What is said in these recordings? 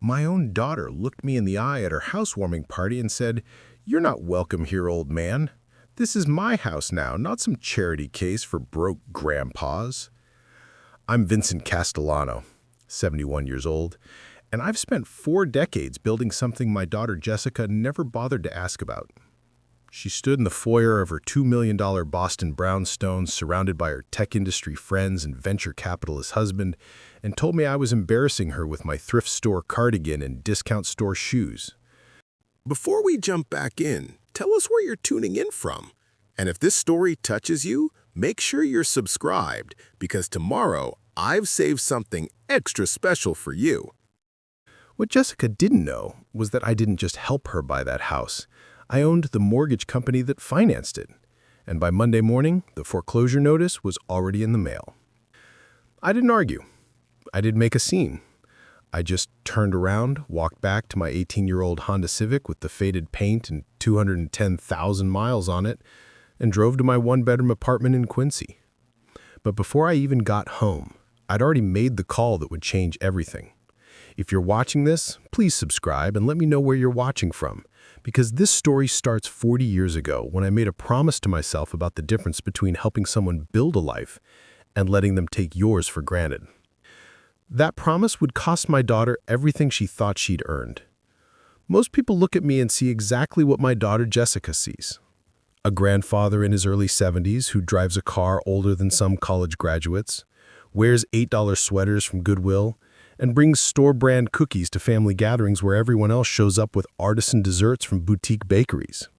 My own daughter looked me in the eye at her housewarming party and said, "You're not welcome here, old man. This is my house now, not some charity case for broke grandpas." I'm Vincent Castellano, 71 years old, and I've spent 4 decades building something my daughter Jessica never bothered to ask about. She stood in the foyer of her $2 million Boston brownstone, surrounded by her tech industry friends and venture capitalist husband, and told me I was embarrassing her with my thrift store cardigan and discount store shoes. Before we jump back in, tell us where you're tuning in from. And if this story touches you, make sure you're subscribed, because tomorrow I've saved something extra special for you. What Jessica didn't know was that I didn't just help her buy that house. I owned the mortgage company that financed it, and by Monday morning, the foreclosure notice was already in the mail. I didn't argue. I didn't make a scene. I just turned around, walked back to my 18-year-old Honda Civic with the faded paint and 210,000 miles on it, and drove to my one-bedroom apartment in Quincy. But before I even got home, I'd already made the call that would change everything. If you're watching this, please subscribe and let me know where you're watching from, because this story starts 40 years ago when I made a promise to myself about the difference between helping someone build a life and letting them take yours for granted. That promise would cost my daughter everything she thought she'd earned. Most people look at me and see exactly what my daughter Jessica sees. A grandfather in his early 70s who drives a car older than some college graduates, wears $8 sweaters from Goodwill, and brings store-brand cookies to family gatherings where everyone else shows up with artisan desserts from boutique bakeries.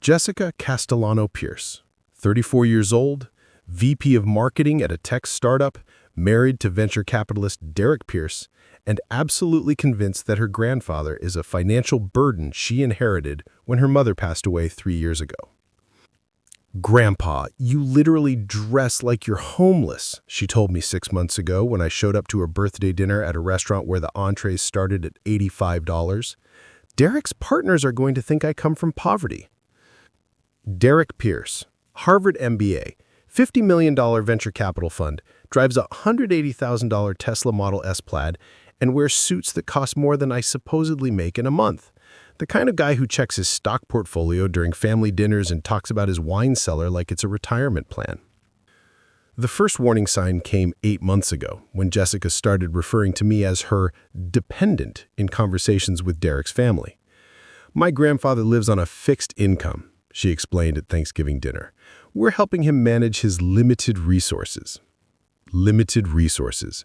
Jessica Castellano-Pierce, 34 years old, VP of Marketing at a tech startup, married to venture capitalist Derek Pierce, and absolutely convinced that her grandfather is a financial burden she inherited when her mother passed away 3 years ago. "Grandpa, you literally dress like you're homeless," she told me 6 months ago when I showed up to her birthday dinner at a restaurant where the entrees started at $85. "Derek's partners are going to think I come from poverty." Derek Pierce, Harvard MBA, $50 million venture capital fund, drives a $180,000 Tesla Model S Plaid, and wears suits that cost more than I supposedly make in a month. The kind of guy who checks his stock portfolio during family dinners and talks about his wine cellar like it's a retirement plan. The first warning sign came 8 months ago when Jessica started referring to me as her dependent in conversations with Derek's family. "My grandfather lives on a fixed income," she explained at Thanksgiving dinner. "We're helping him manage his limited resources." Limited resources.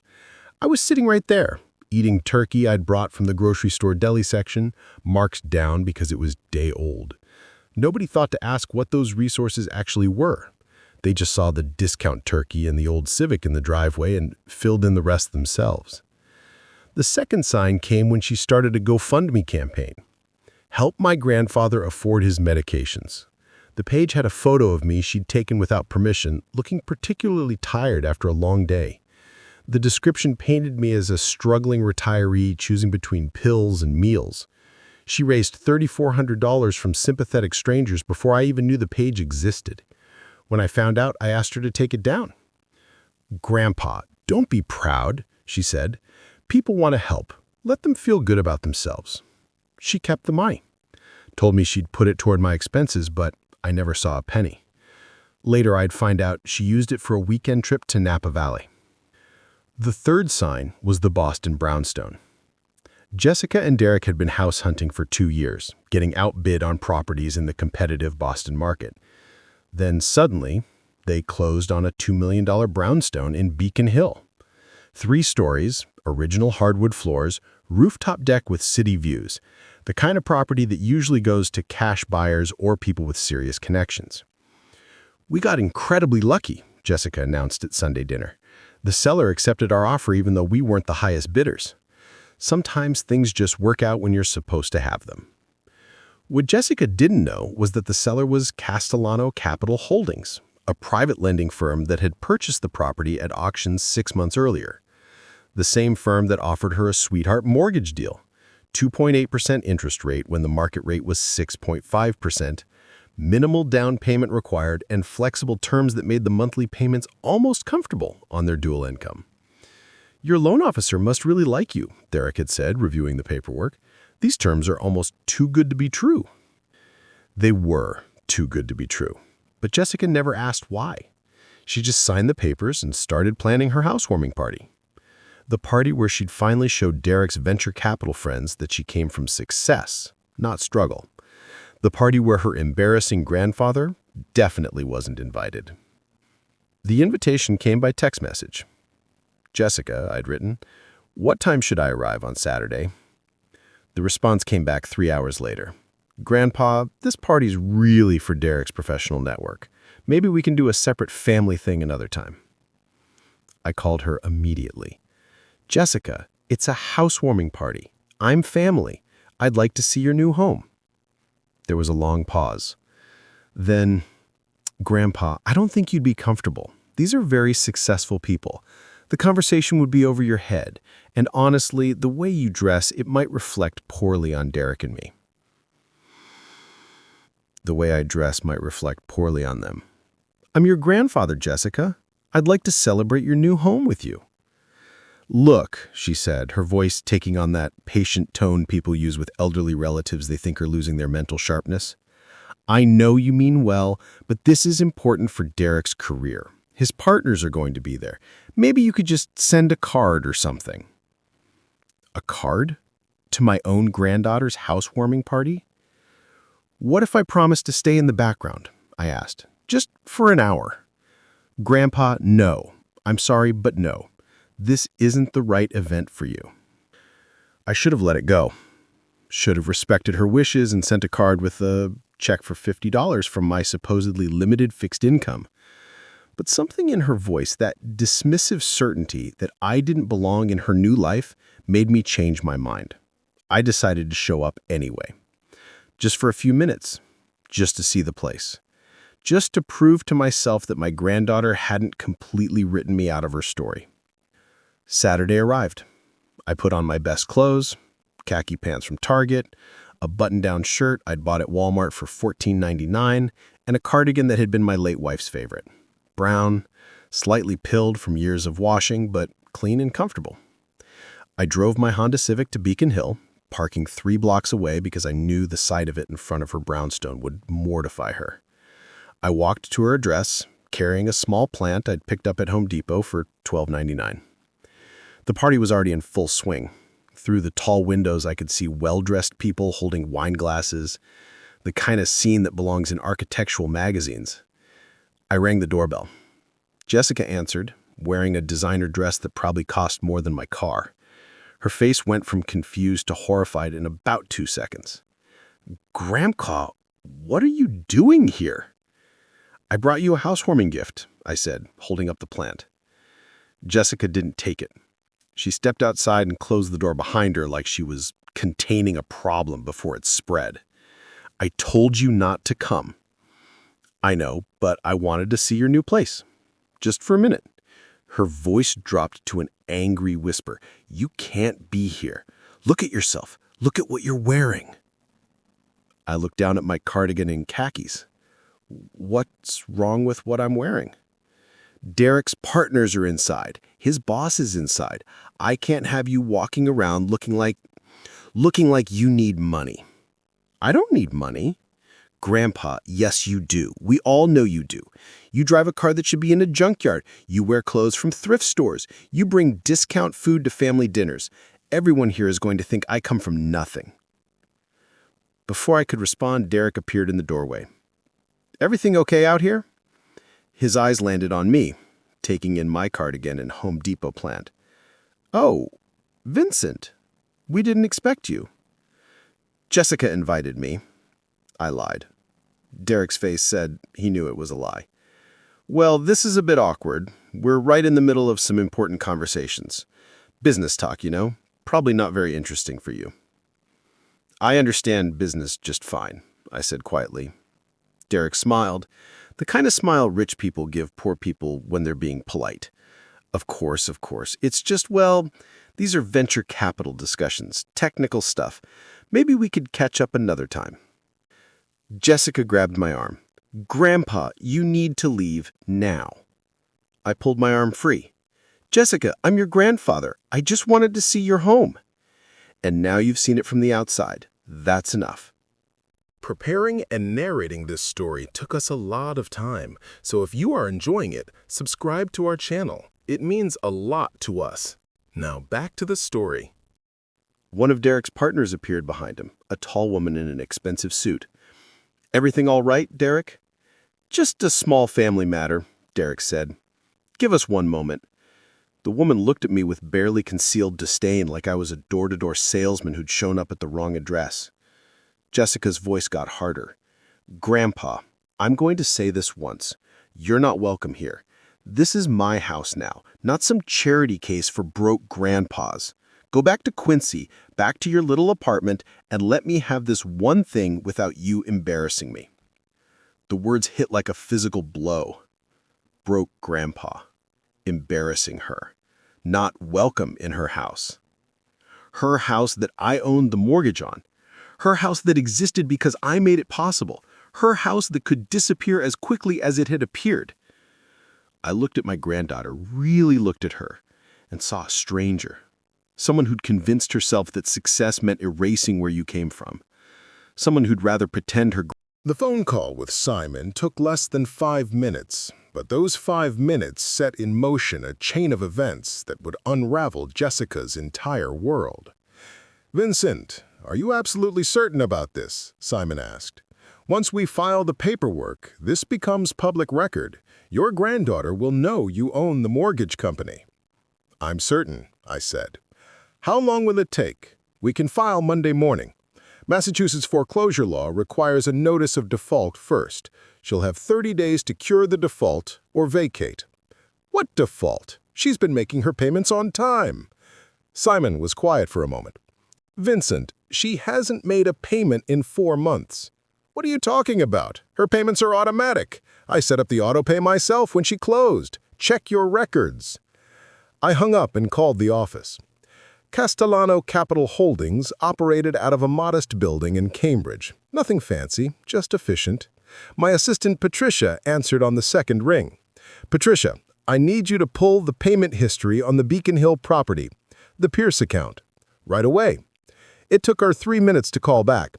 I was sitting right there, eating turkey I'd brought from the grocery store deli section, marked down because it was day old. Nobody thought to ask what those resources actually were. They just saw the discount turkey and the old Civic in the driveway and filled in the rest themselves. The second sign came when she started a GoFundMe campaign. "Help my grandfather afford his medications." The page had a photo of me she'd taken without permission, looking particularly tired after a long day. The description painted me as a struggling retiree choosing between pills and meals. She raised $3,400 from sympathetic strangers before I even knew the page existed. When I found out, I asked her to take it down. "Grandpa, don't be proud," she said. "People want to help. Let them feel good about themselves." She kept the money. Told me she'd put it toward my expenses, but I never saw a penny. Later, I'd find out she used it for a weekend trip to Napa Valley. The third sign was the Boston brownstone. Jessica and Derek had been house hunting for 2 years, getting outbid on properties in the competitive Boston market. Then suddenly, they closed on a $2 million brownstone in Beacon Hill. 3 stories, original hardwood floors, rooftop deck with city views, the kind of property that usually goes to cash buyers or people with serious connections. "We got incredibly lucky," Jessica announced at Sunday dinner. "The seller accepted our offer even though we weren't the highest bidders. Sometimes things just work out when you're supposed to have them." What Jessica didn't know was that the seller was Castellano Capital Holdings, a private lending firm that had purchased the property at auctions 6 months earlier. The same firm that offered her a sweetheart mortgage deal, 2.8% interest rate when the market rate was 6.5%, minimal down payment required, and flexible terms that made the monthly payments almost comfortable on their dual income. Your loan officer must really like you, Derek had said, reviewing the paperwork. These terms are almost too good to be true. They were too good to be true, but Jessica never asked why. She just signed the papers and started planning her housewarming party. The party where she'd finally show Derek's venture capital friends that she came from success, not struggle. The party where her embarrassing grandfather definitely wasn't invited. The invitation came by text message. Jessica, I'd written, what time should I arrive on Saturday? The response came back 3 hours later. Grandpa, this party's really for Derek's professional network. Maybe we can do a separate family thing another time. I called her immediately. Jessica, it's a housewarming party. I'm family. I'd like to see your new home. There was a long pause. Then, Grandpa, I don't think you'd be comfortable. These are very successful people. The conversation would be over your head, and honestly, the way you dress, it might reflect poorly on Derek and me. The way I dress might reflect poorly on them. I'm your grandfather, Jessica. I'd like to celebrate your new home with you. Look, she said, her voice taking on that patient tone people use with elderly relatives they think are losing their mental sharpness. I know you mean well, but this is important for Derek's career. His partners are going to be there. Maybe you could just send a card or something. A card? To my own granddaughter's housewarming party? What if I promised to stay in the background? I asked. Just for an hour. Grandpa, no. I'm sorry, but no. This isn't the right event for you. I should have let it go. Should have respected her wishes and sent a card with a check for $50 from my supposedly limited fixed income. But something in her voice, that dismissive certainty that I didn't belong in her new life, made me change my mind. I decided to show up anyway. Just for a few minutes. Just to see the place. Just to prove to myself that my granddaughter hadn't completely written me out of her story. Saturday arrived. I put on my best clothes, khaki pants from Target, a button-down shirt I'd bought at Walmart for $14.99, and a cardigan that had been my late wife's favorite. Brown, slightly pilled from years of washing, but clean and comfortable. I drove my Honda Civic to Beacon Hill, parking 3 blocks away because I knew the sight of it in front of her brownstone would mortify her. I walked to her address, carrying a small plant I'd picked up at Home Depot for $12.99. The party was already in full swing. Through the tall windows, I could see well-dressed people holding wine glasses, the kind of scene that belongs in architectural magazines. I rang the doorbell. Jessica answered, wearing a designer dress that probably cost more than my car. Her face went from confused to horrified in about 2 seconds. Grandpa, what are you doing here? I brought you a housewarming gift, I said, holding up the plant. Jessica didn't take it. She stepped outside and closed the door behind her like she was containing a problem before it spread. I told you not to come. I know, but I wanted to see your new place. Just for a minute. Her voice dropped to an angry whisper. You can't be here. Look at yourself. Look at what you're wearing. I looked down at my cardigan and khakis. What's wrong with what I'm wearing? Derek's partners are inside. His boss is inside. I can't have you walking around looking like you need money. I don't need money. Grandpa, yes you do. We all know you do. You drive a car that should be in a junkyard. You wear clothes from thrift stores. You bring discount food to family dinners. Everyone here is going to think I come from nothing. Before I could respond, Derek appeared in the doorway. Everything okay out here? His eyes landed on me, taking in my cardigan and Home Depot plant. Oh, Vincent, we didn't expect you. Jessica invited me. I lied. Derek's face said he knew it was a lie. Well, this is a bit awkward. We're right in the middle of some important conversations. Business talk, you know. Probably not very interesting for you. I understand business just fine, I said quietly. Derek smiled. The kind of smile rich people give poor people when they're being polite. Of course. It's just, well, these are venture capital discussions, technical stuff. Maybe we could catch up another time. Jessica grabbed my arm. Grandpa, you need to leave now. I pulled my arm free. Jessica, I'm your grandfather. I just wanted to see your home. And now you've seen it from the outside. That's enough. Preparing and narrating this story took us a lot of time, so if you are enjoying it, subscribe to our channel. It means a lot to us. Now back to the story. One of Derek's partners appeared behind him, a tall woman in an expensive suit. Everything all right, Derek? Just a small family matter, Derek said. Give us one moment. The woman looked at me with barely concealed disdain like I was a door-to-door salesman who'd shown up at the wrong address. Jessica's voice got harder. Grandpa, I'm going to say this once. You're not welcome here. This is my house now, not some charity case for broke grandpas. Go back to Quincy, back to your little apartment, and let me have this one thing without you embarrassing me. The words hit like a physical blow. Broke grandpa. Embarrassing her. Not welcome in her house. Her house that I owned the mortgage on. Her house that existed because I made it possible. Her house that could disappear as quickly as it had appeared. I looked at my granddaughter, really looked at her, and saw a stranger. Someone who'd convinced herself that success meant erasing where you came from. Someone who'd rather pretend her... The phone call with Simon took less than 5 minutes, but those 5 minutes set in motion a chain of events that would unravel Jessica's entire world. "Vincent, are you absolutely certain about this?" Simon asked. "Once we file the paperwork, this becomes public record. Your granddaughter will know you own the mortgage company." "I'm certain," I said. "How long will it take?" "We can file Monday morning. Massachusetts foreclosure law requires a notice of default first. She'll have 30 days to cure the default or vacate." "What default? She's been making her payments on time." Simon was quiet for a moment. "Vincent, she hasn't made a payment in 4 months." "What are you talking about? Her payments are automatic. I set up the autopay myself when she closed. Check your records." I hung up and called the office. Castellano Capital Holdings operated out of a modest building in Cambridge. Nothing fancy, just efficient. My assistant Patricia answered on the second ring. "Patricia, I need you to pull the payment history on the Beacon Hill property, the Pierce account." "Right away." It took her 3 minutes to call back.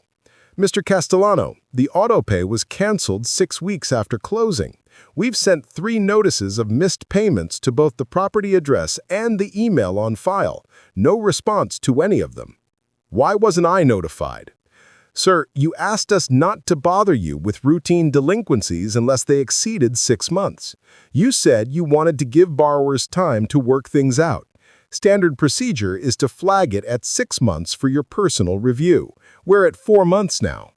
"Mr. Castellano, the autopay was canceled 6 weeks after closing. We've sent 3 notices of missed payments to both the property address and the email on file. No response to any of them." "Why wasn't I notified?" "Sir, you asked us not to bother you with routine delinquencies unless they exceeded 6 months. You said you wanted to give borrowers time to work things out. Standard procedure is to flag it at 6 months for your personal review. We're at 4 months now."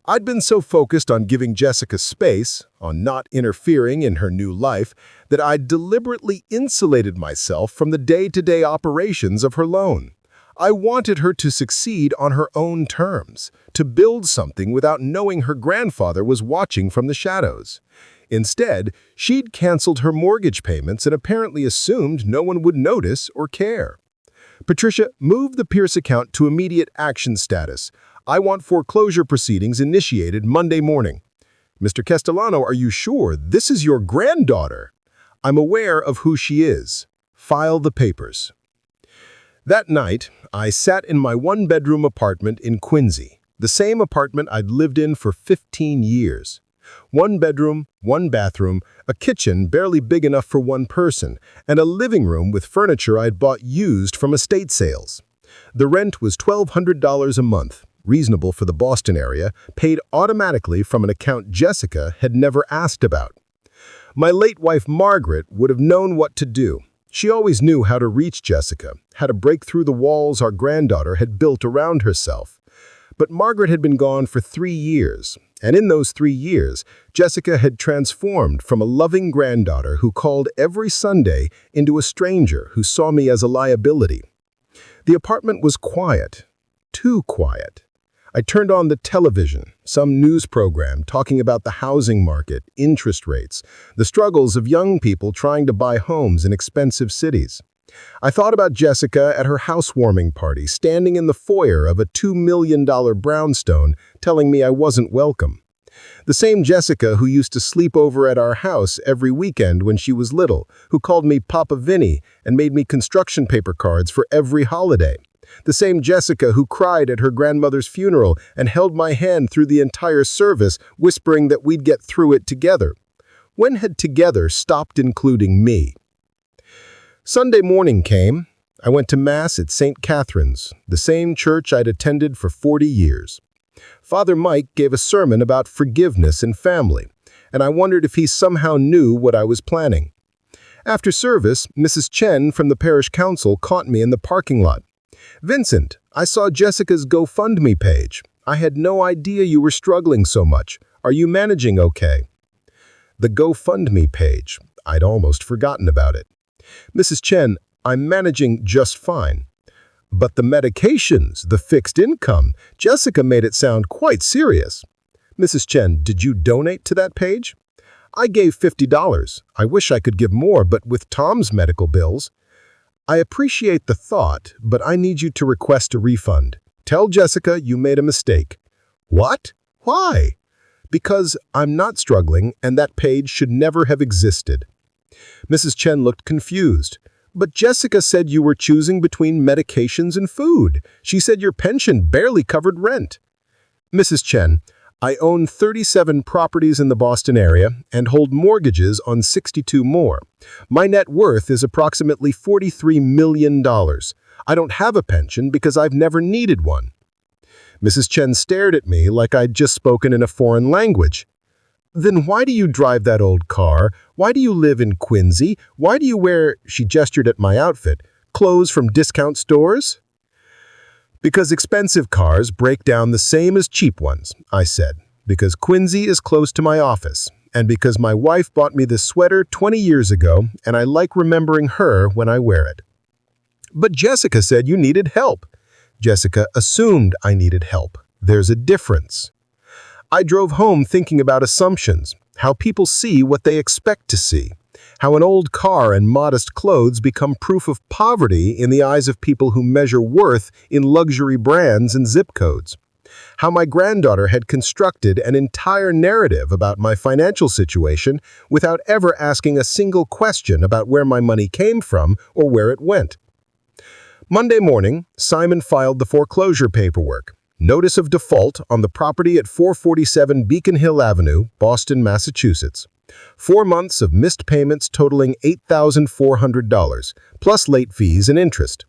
I'd been so focused on giving Jessica space, on not interfering in her new life, that I'd deliberately insulated myself from the day-to-day operations of her loan. I wanted her to succeed on her own terms, to build something without knowing her grandfather was watching from the shadows. Instead, she'd canceled her mortgage payments and apparently assumed no one would notice or care. "Patricia, move the Pierce account to immediate action status. I want foreclosure proceedings initiated Monday morning." "Mr. Castellano, are you sure this is your granddaughter?" "I'm aware of who she is. File the papers." That night, I sat in my one-bedroom apartment in Quincy, the same apartment I'd lived in for 15 years. 1 bedroom, 1 bathroom, a kitchen barely big enough for 1 person, and a living room with furniture I'd bought used from estate sales. The rent was $1,200 a month, reasonable for the Boston area, paid automatically from an account Jessica had never asked about. My late wife Margaret would have known what to do. She always knew how to reach Jessica, how to break through the walls our granddaughter had built around herself. But Margaret had been gone for 3 years, and in those 3 years, Jessica had transformed from a loving granddaughter who called every Sunday into a stranger who saw me as a liability. The apartment was quiet, too quiet. I turned on the television, some news program talking about the housing market, interest rates, the struggles of young people trying to buy homes in expensive cities. I thought about Jessica at her housewarming party, standing in the foyer of a $2 million brownstone, telling me I wasn't welcome. The same Jessica who used to sleep over at our house every weekend when she was little, who called me Papa Vinny and made me construction paper cards for every holiday. The same Jessica who cried at her grandmother's funeral and held my hand through the entire service, whispering that we'd get through it together. When had together stopped including me? Sunday morning came. I went to Mass at St. Catherine's, the same church I'd attended for 40 years. Father Mike gave a sermon about forgiveness and family, and I wondered if he somehow knew what I was planning. After service, Mrs. Chen from the parish council caught me in the parking lot. "Vincent, I saw Jessica's GoFundMe page. I had no idea you were struggling so much. Are you managing okay?" The GoFundMe page. I'd almost forgotten about it. "Mrs. Chen, I'm managing just fine." But the medications, the fixed income, Jessica made it sound quite serious. "Mrs. Chen, did you donate to that page?" "I gave $50. I wish I could give more, but with Tom's medical bills." "I appreciate the thought, but I need you to request a refund. Tell Jessica you made a mistake." "What? Why?" "Because I'm not struggling, and that page should never have existed." Mrs. Chen looked confused. "But Jessica said you were choosing between medications and food. She said your pension barely covered rent." "Mrs. Chen, I own 37 properties in the Boston area and hold mortgages on 62 more. My net worth is approximately $43 million. I don't have a pension because I've never needed one." Mrs. Chen stared at me like I'd just spoken in a foreign language. "Then why do you drive that old car? Why do you live in Quincy? Why do you wear," she gestured at my outfit, "clothes from discount stores?" "Because expensive cars break down the same as cheap ones," I said. "Because Quincy is close to my office. And because my wife bought me this sweater 20 years ago, and I like remembering her when I wear it." "But Jessica said you needed help." "Jessica assumed I needed help. There's a difference." I drove home thinking about assumptions, how people see what they expect to see, how an old car and modest clothes become proof of poverty in the eyes of people who measure worth in luxury brands and zip codes, how my granddaughter had constructed an entire narrative about my financial situation without ever asking a single question about where my money came from or where it went. Monday morning, Simon filed the foreclosure paperwork. Notice of default on the property at 447 Beacon Hill Avenue, Boston, Massachusetts. 4 months of missed payments totaling $8,400, plus late fees and interest.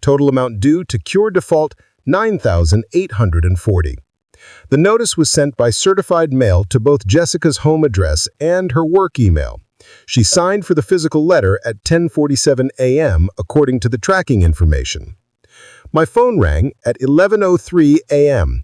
Total amount due to cure default, $9,840. The notice was sent by certified mail to both Jessica's home address and her work email. She signed for the physical letter at 10:47 a.m. according to the tracking information. My phone rang at 11:03 a.m.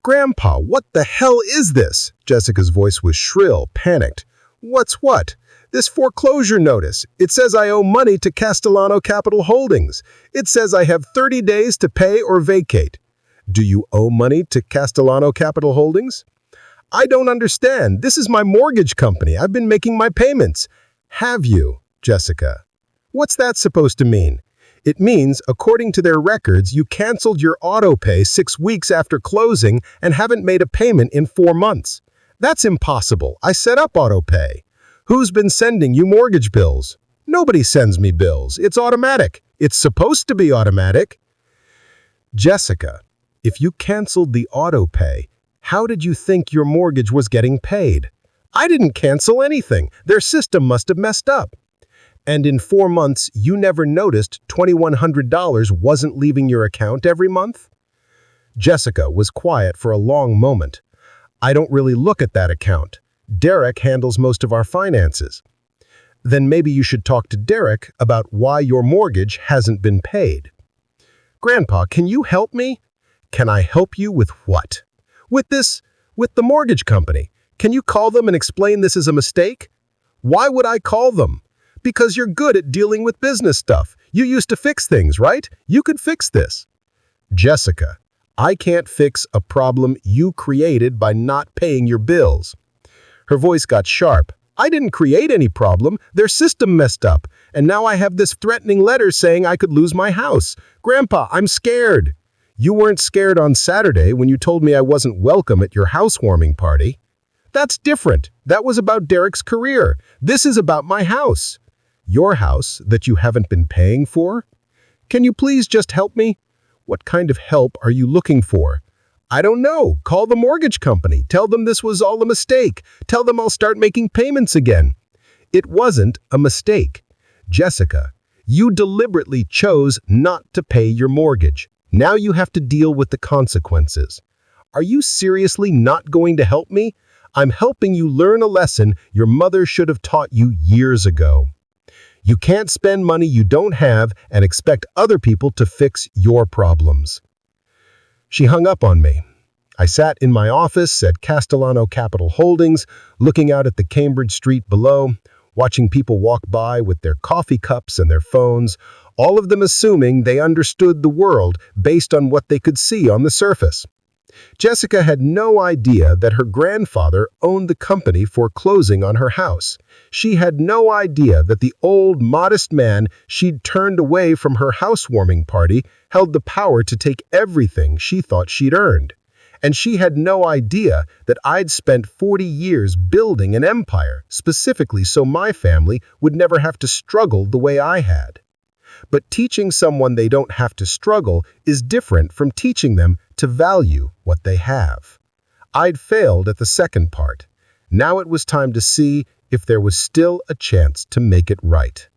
"Grandpa, what the hell is this?" Jessica's voice was shrill, panicked. "What's what?" "This foreclosure notice. It says I owe money to Castellano Capital Holdings. It says I have 30 days to pay or vacate." "Do you owe money to Castellano Capital Holdings?" "I don't understand. This is my mortgage company. I've been making my payments." "Have you, Jessica?" "What's that supposed to mean?" "It means, according to their records, you canceled your auto pay 6 weeks after closing and haven't made a payment in 4 months. That's impossible. I set up auto pay." "Who's been sending you mortgage bills?" "Nobody sends me bills. It's automatic. It's supposed to be automatic." "Jessica, if you canceled the auto pay, how did you think your mortgage was getting paid?" "I didn't cancel anything. Their system must have messed up." "And in 4 months, you never noticed $2,100 wasn't leaving your account every month?" Jessica was quiet for a long moment. "I don't really look at that account. Derek handles most of our finances." "Then maybe you should talk to Derek about why your mortgage hasn't been paid." "Grandpa, can you help me?" "Can I help you with what?" "With the mortgage company. Can you call them and explain this is a mistake?" "Why would I call them?" "Because you're good at dealing with business stuff. You used to fix things, right? You could fix this." "Jessica, I can't fix a problem you created by not paying your bills." Her voice got sharp. "I didn't create any problem. Their system messed up. And now I have this threatening letter saying I could lose my house. Grandpa, I'm scared." "You weren't scared on Saturday when you told me I wasn't welcome at your housewarming party." That's different. That was about Derek's career. This is about my house. Your house that you haven't been paying for? Can you please just help me? What kind of help are you looking for? I don't know. Call the mortgage company. Tell them this was all a mistake. Tell them I'll start making payments again. It wasn't a mistake. Jessica, you deliberately chose not to pay your mortgage. Now you have to deal with the consequences. Are you seriously not going to help me? I'm helping you learn a lesson your mother should have taught you years ago. You can't spend money you don't have and expect other people to fix your problems. She hung up on me. I sat in my office at Castellano Capital Holdings, looking out at the Cambridge Street below, watching people walk by with their coffee cups and their phones, all of them assuming they understood the world based on what they could see on the surface. Jessica had no idea that her grandfather owned the company foreclosing on her house. She had no idea that the old, modest man she'd turned away from her housewarming party held the power to take everything she thought she'd earned. And she had no idea that I'd spent 40 years building an empire, specifically so my family would never have to struggle the way I had. But teaching someone they don't have to struggle is different from teaching them to value what they have. I'd failed at the second part. Now it was time to see if there was still a chance to make it right.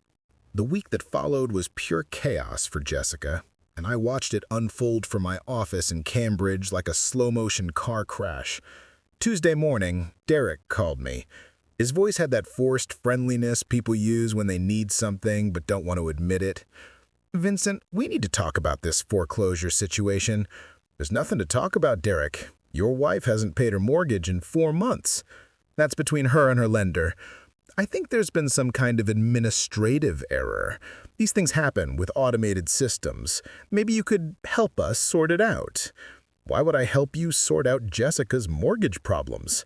The week that followed was pure chaos for Jessica, and I watched it unfold from my office in Cambridge like a slow-motion car crash. Tuesday morning, Derek called me. His voice had that forced friendliness people use when they need something but don't want to admit it. "Vincent, we need to talk about this foreclosure situation." "There's nothing to talk about, Derek. Your wife hasn't paid her mortgage in 4 months. That's between her and her lender. I think there's been some kind of administrative error. These things happen with automated systems. Maybe you could help us sort it out." "Why would I help you sort out Jessica's mortgage problems?"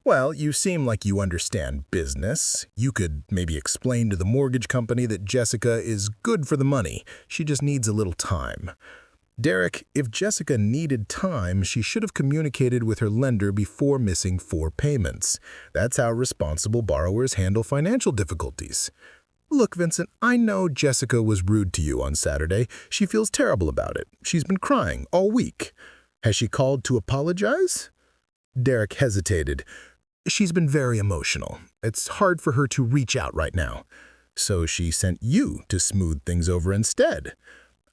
"Well, you seem like you understand business. You could maybe explain to the mortgage company that Jessica is good for the money. She just needs a little time." "Derek, if Jessica needed time, she should have communicated with her lender before missing 4 payments. That's how responsible borrowers handle financial difficulties." "Look, Vincent, I know Jessica was rude to you on Saturday. She feels terrible about it. She's been crying all week. Has she called to apologize?" Derek hesitated. "She's been very emotional. It's hard for her to reach out right now." "So she sent you to smooth things over instead."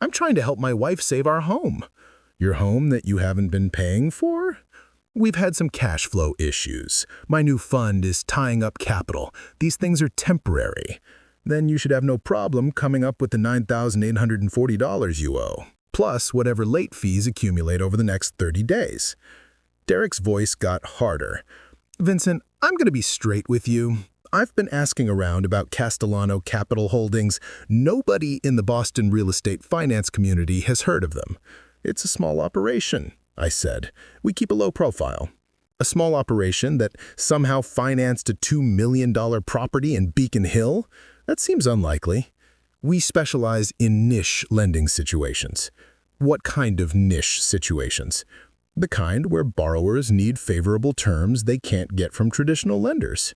"I'm trying to help my wife save our home." "Your home that you haven't been paying for?" "We've had some cash flow issues. My new fund is tying up capital. These things are temporary." "Then you should have no problem coming up with the $9,840 you owe, plus whatever late fees accumulate over the next 30 days. Derek's voice got harder. "Vincent, I'm going to be straight with you. I've been asking around about Castellano Capital Holdings. Nobody in the Boston real estate finance community has heard of them." "It's a small operation," I said. "We keep a low profile." "A small operation that somehow financed a $2 million property in Beacon Hill? That seems unlikely." "We specialize in niche lending situations." "What kind of niche situations?" "The kind where borrowers need favorable terms they can't get from traditional lenders."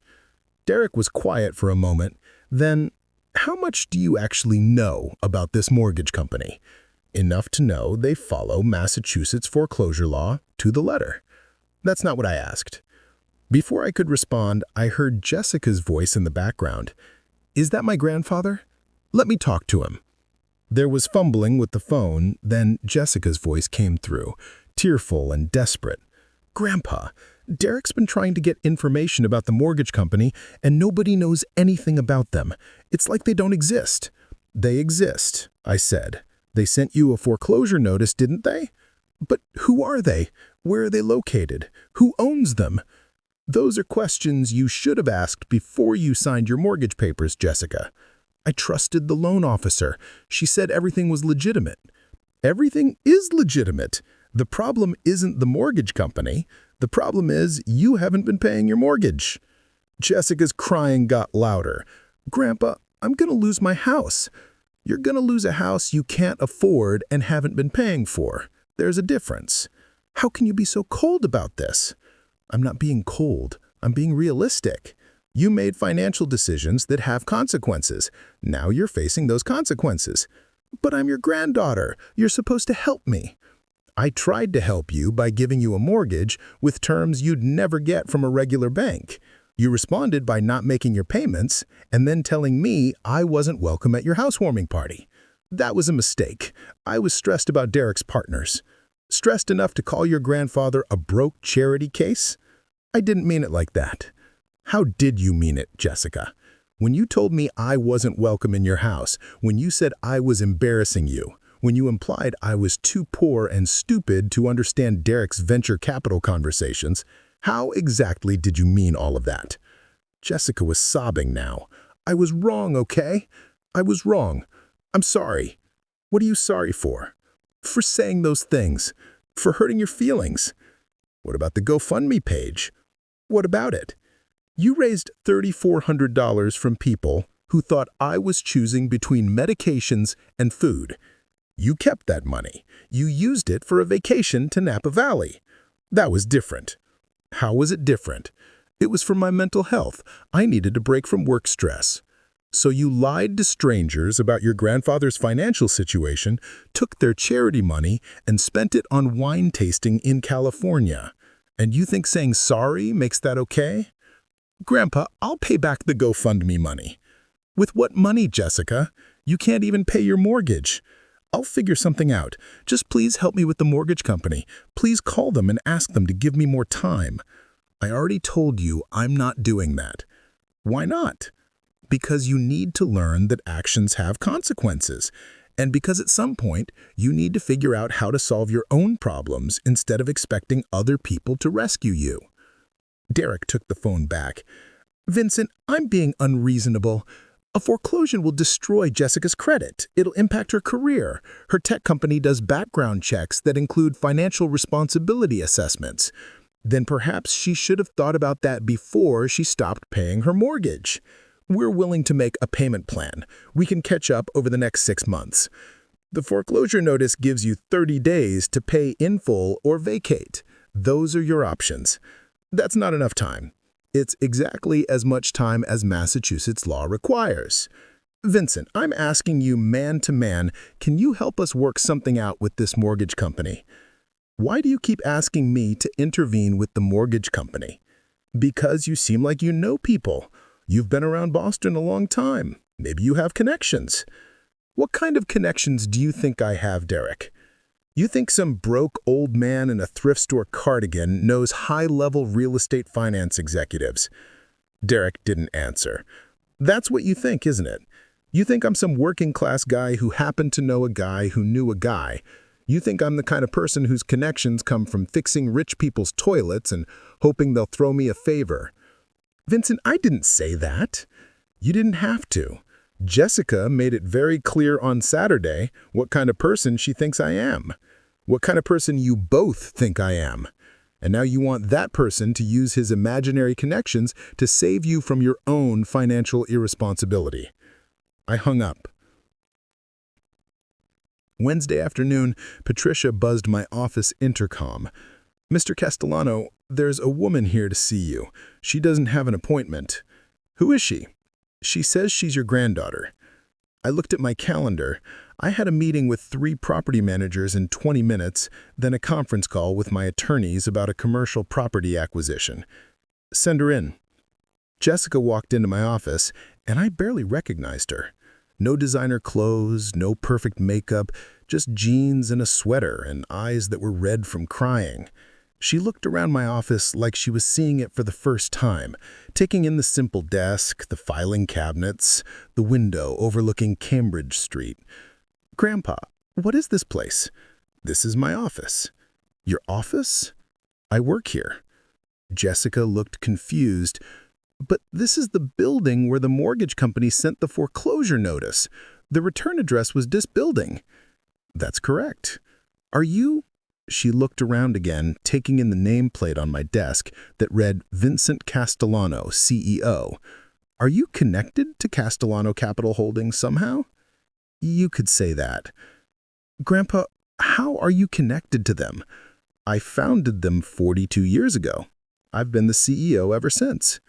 Derek was quiet for a moment. Then, "How much do you actually know about this mortgage company?" "Enough to know they follow Massachusetts foreclosure law to the letter." "That's not what I asked." Before I could respond, I heard Jessica's voice in the background. "Is that my grandfather? Let me talk to him." There was fumbling with the phone, then Jessica's voice came through, tearful and desperate. "Grandpa, Derek's been trying to get information about the mortgage company, and nobody knows anything about them. It's like they don't exist." "They exist," I said. "They sent you a foreclosure notice, didn't they?" "But who are they? Where are they located? Who owns them?" "Those are questions you should have asked before you signed your mortgage papers, Jessica." "I trusted the loan officer. She said everything was legitimate." "Everything is legitimate. The problem isn't the mortgage company. The problem is you haven't been paying your mortgage." Jessica's crying got louder. "Grandpa, I'm going to lose my house." "You're going to lose a house you can't afford and haven't been paying for. There's a difference." "How can you be so cold about this?" "I'm not being cold. I'm being realistic. You made financial decisions that have consequences. Now you're facing those consequences. But I'm your granddaughter. You're supposed to help me. I tried to help you by giving you a mortgage with terms you'd never get from a regular bank. You responded by not making your payments and then telling me I wasn't welcome at your housewarming party. That was a mistake. I was stressed about Derek's partners. Stressed enough to call your grandfather a broke charity case? I didn't mean it like that. How did you mean it, Jessica? When you told me I wasn't welcome in your house, when you said I was embarrassing you, when you implied I was too poor and stupid to understand Derek's venture capital conversations, how exactly did you mean all of that? Jessica was sobbing now. I was wrong, okay? I was wrong. I'm sorry. What are you sorry for? For saying those things. For hurting your feelings. What about the GoFundMe page? What about it? You raised $3,400 from people who thought I was choosing between medications and food. You kept that money. You used it for a vacation to Napa Valley. That was different. How was it different? It was for my mental health. I needed a break from work stress. So you lied to strangers about your grandfather's financial situation, took their charity money, and spent it on wine tasting in California. And you think saying sorry makes that okay? Grandpa, I'll pay back the GoFundMe money. With what money, Jessica? You can't even pay your mortgage. I'll figure something out. Just please help me with the mortgage company. Please call them and ask them to give me more time. I already told you I'm not doing that. Why not? Because you need to learn that actions have consequences. And because at some point, you need to figure out how to solve your own problems instead of expecting other people to rescue you. Derek took the phone back. Vincent, I'm being unreasonable. A foreclosure will destroy Jessica's credit. It'll impact her career. Her tech company does background checks that include financial responsibility assessments. Then perhaps she should have thought about that before she stopped paying her mortgage. We're willing to make a payment plan. We can catch up over the next 6 months. The foreclosure notice gives you 30 days to pay in full or vacate. Those are your options. That's not enough time. It's exactly as much time as Massachusetts law requires. Vincent, I'm asking you man to man, can you help us work something out with this mortgage company? Why do you keep asking me to intervene with the mortgage company? Because you seem like you know people. You've been around Boston a long time. Maybe you have connections. What kind of connections do you think I have, Derek? You think some broke old man in a thrift store cardigan knows high-level real estate finance executives? Derek didn't answer. That's what you think, isn't it? You think I'm some working-class guy who happened to know a guy who knew a guy. You think I'm the kind of person whose connections come from fixing rich people's toilets and hoping they'll throw me a favor. Vincent, I didn't say that. You didn't have to. Jessica made it very clear on Saturday what kind of person she thinks I am. What kind of person you both think I am. And now you want that person to use his imaginary connections to save you from your own financial irresponsibility. I hung up. Wednesday afternoon, Patricia buzzed my office intercom. Mr. Castellano, there's a woman here to see you. She doesn't have an appointment. Who is she? She says she's your granddaughter. I looked at my calendar. I had a meeting with 3 property managers in 20 minutes, then a conference call with my attorneys about a commercial property acquisition. Send her in. Jessica walked into my office, and I barely recognized her. No designer clothes, no perfect makeup, just jeans and a sweater and eyes that were red from crying. She looked around my office like she was seeing it for the first time, taking in the simple desk, the filing cabinets, the window overlooking Cambridge Street. Grandpa, what is this place? This is my office. Your office? I work here. Jessica looked confused. But this is the building where the mortgage company sent the foreclosure notice. The return address was this building. That's correct. Are you... She looked around again, taking in the nameplate on my desk that read Vincent Castellano, CEO. Are you connected to Castellano Capital Holdings somehow? You could say that. Grandpa, how are you connected to them? I founded them 42 years ago. I've been the CEO ever since.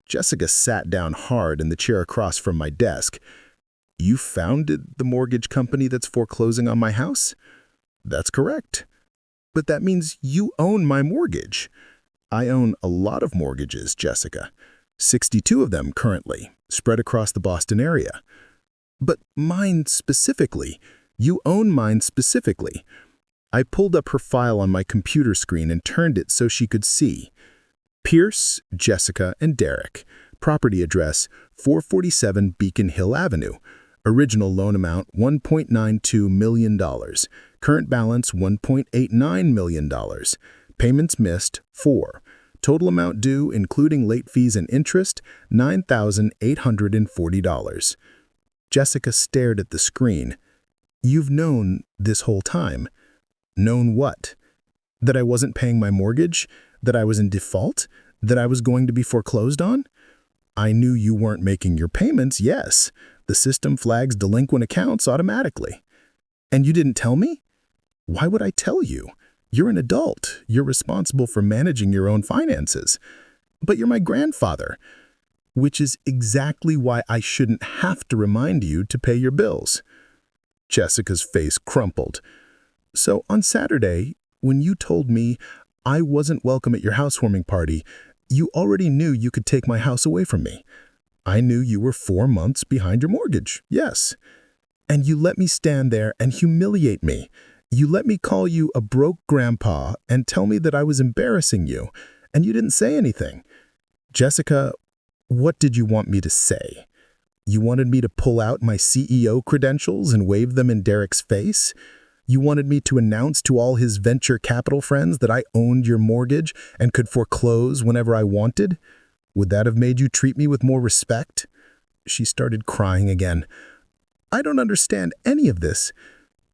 Jessica sat down hard in the chair across from my desk. You founded the mortgage company that's foreclosing on my house? That's correct. But that means you own my mortgage. I own a lot of mortgages, Jessica. 62 of them currently, spread across the Boston area. But mine specifically. You own mine specifically. I pulled up her file on my computer screen and turned it so she could see. Pierce, Jessica, and Derek. Property address 447 Beacon Hill Avenue. Original loan amount $1.92 million. Current balance $1.89 million. Payments missed 4. Total amount due, including late fees and interest, $9,840. Jessica stared at the screen. You've known this whole time. Known what? That I wasn't paying my mortgage? That I was in default? That I was going to be foreclosed on? I knew you weren't making your payments, yes. The system flags delinquent accounts automatically. And you didn't tell me? Why would I tell you? You're an adult. You're responsible for managing your own finances. But you're my grandfather, which is exactly why I shouldn't have to remind you to pay your bills. Jessica's face crumpled. So on Saturday, when you told me I wasn't welcome at your housewarming party, you already knew you could take my house away from me. I knew you were 4 months behind your mortgage, yes. And you let me stand there and humiliate me. You let me call you a broke grandpa and tell me that I was embarrassing you, and you didn't say anything. Jessica, what did you want me to say? You wanted me to pull out my CEO credentials and wave them in Derek's face? You wanted me to announce to all his venture capital friends that I owned your mortgage and could foreclose whenever I wanted? Would that have made you treat me with more respect? She started crying again. I don't understand any of this.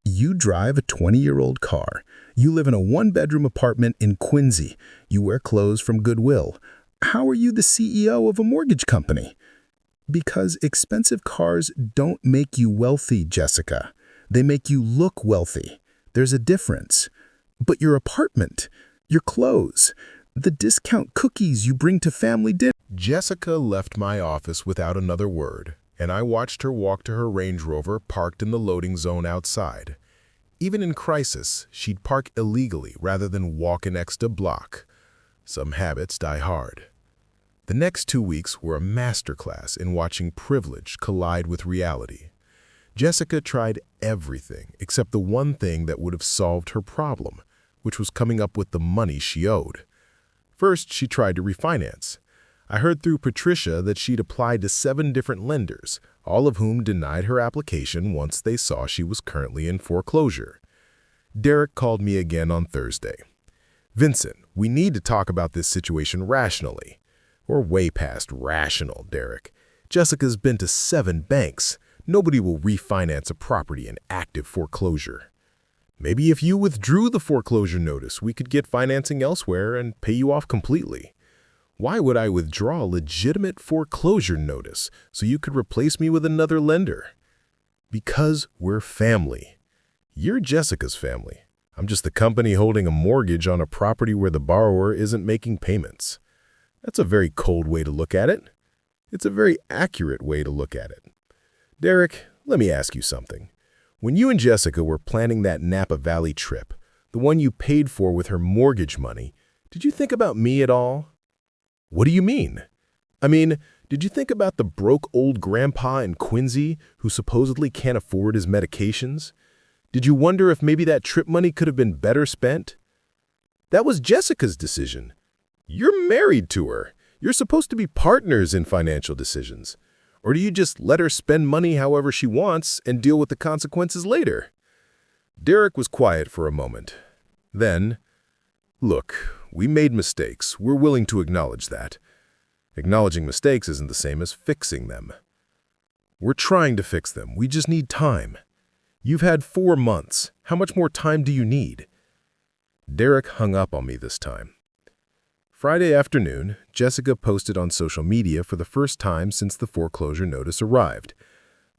You drive a 20-year-old car. You live in a one-bedroom apartment in Quincy. You wear clothes from Goodwill. How are you the CEO of a mortgage company? Because expensive cars don't make you wealthy, Jessica. They make you look wealthy. There's a difference. But your apartment, your clothes, the discount cookies you bring to family dinner. Jessica left my office without another word, and I watched her walk to her Range Rover parked in the loading zone outside. Even in crisis, she'd park illegally rather than walk an extra block. Some habits die hard. The next 2 weeks were a masterclass in watching privilege collide with reality. Jessica tried everything except the one thing that would have solved her problem, which was coming up with the money she owed. First, she tried to refinance. I heard through Patricia that she'd applied to 7 different lenders, all of whom denied her application once they saw she was currently in foreclosure. Derek called me again on Thursday. Vincent, we need to talk about this situation rationally. We're way past rational, Derek. Jessica's been to 7 banks. Nobody will refinance a property in active foreclosure. Maybe if you withdrew the foreclosure notice, we could get financing elsewhere and pay you off completely. Why would I withdraw a legitimate foreclosure notice so you could replace me with another lender? Because we're family. You're Jessica's family. I'm just the company holding a mortgage on a property where the borrower isn't making payments. That's a very cold way to look at it. It's a very accurate way to look at it. Derek, let me ask you something. When you and Jessica were planning that Napa Valley trip, the one you paid for with her mortgage money, did you think about me at all? What do you mean? I mean, did you think about the broke old grandpa in Quincy who supposedly can't afford his medications? Did you wonder if maybe that trip money could have been better spent? That was Jessica's decision. You're married to her. You're supposed to be partners in financial decisions. Or do you just let her spend money however she wants and deal with the consequences later? Derek was quiet for a moment. Then, look, we made mistakes. We're willing to acknowledge that. Acknowledging mistakes isn't the same as fixing them. We're trying to fix them. We just need time. You've had 4 months. How much more time do you need? Derek hung up on me this time. Friday afternoon, Jessica posted on social media for the first time since the foreclosure notice arrived.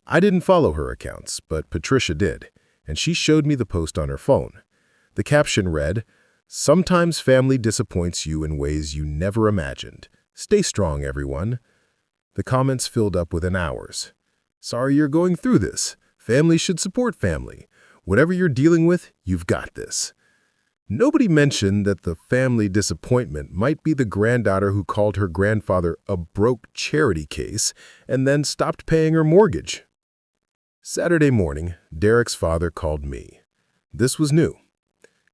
I didn't follow her accounts, but Patricia did, and she showed me the post on her phone. The caption read, Sometimes family disappoints you in ways you never imagined. Stay strong, everyone. The comments filled up within hours. Sorry you're going through this. Family should support family. Whatever you're dealing with, you've got this. Nobody mentioned that the family disappointment might be the granddaughter who called her grandfather a broke charity case and then stopped paying her mortgage. Saturday morning, Derek's father called me. This was new.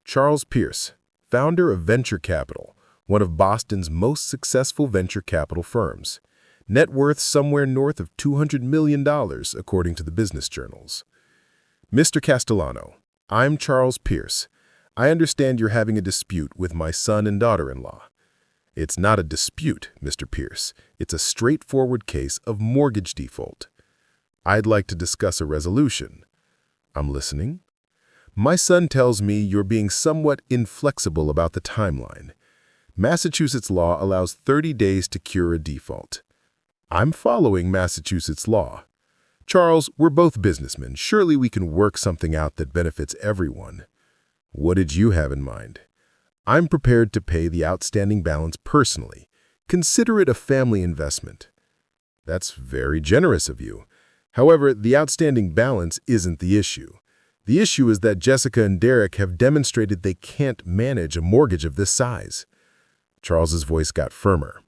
Charles Pierce, founder of Venture Capital, one of Boston's most successful venture capital firms. Net worth somewhere north of $200 million, according to the business journals. Mr. Castellano, I'm Charles Pierce. I understand you're having a dispute with my son and daughter-in-law. It's not a dispute, Mr. Pierce. It's a straightforward case of mortgage default. I'd like to discuss a resolution. I'm listening. My son tells me you're being somewhat inflexible about the timeline. Massachusetts law allows 30 days to cure a default. I'm following Massachusetts law. Charles, we're both businessmen. Surely we can work something out that benefits everyone. What did you have in mind? I'm prepared to pay the outstanding balance personally. Consider it a family investment. That's very generous of you. However, the outstanding balance isn't the issue. The issue is that Jessica and Derek have demonstrated they can't manage a mortgage of this size. Charles's voice got firmer.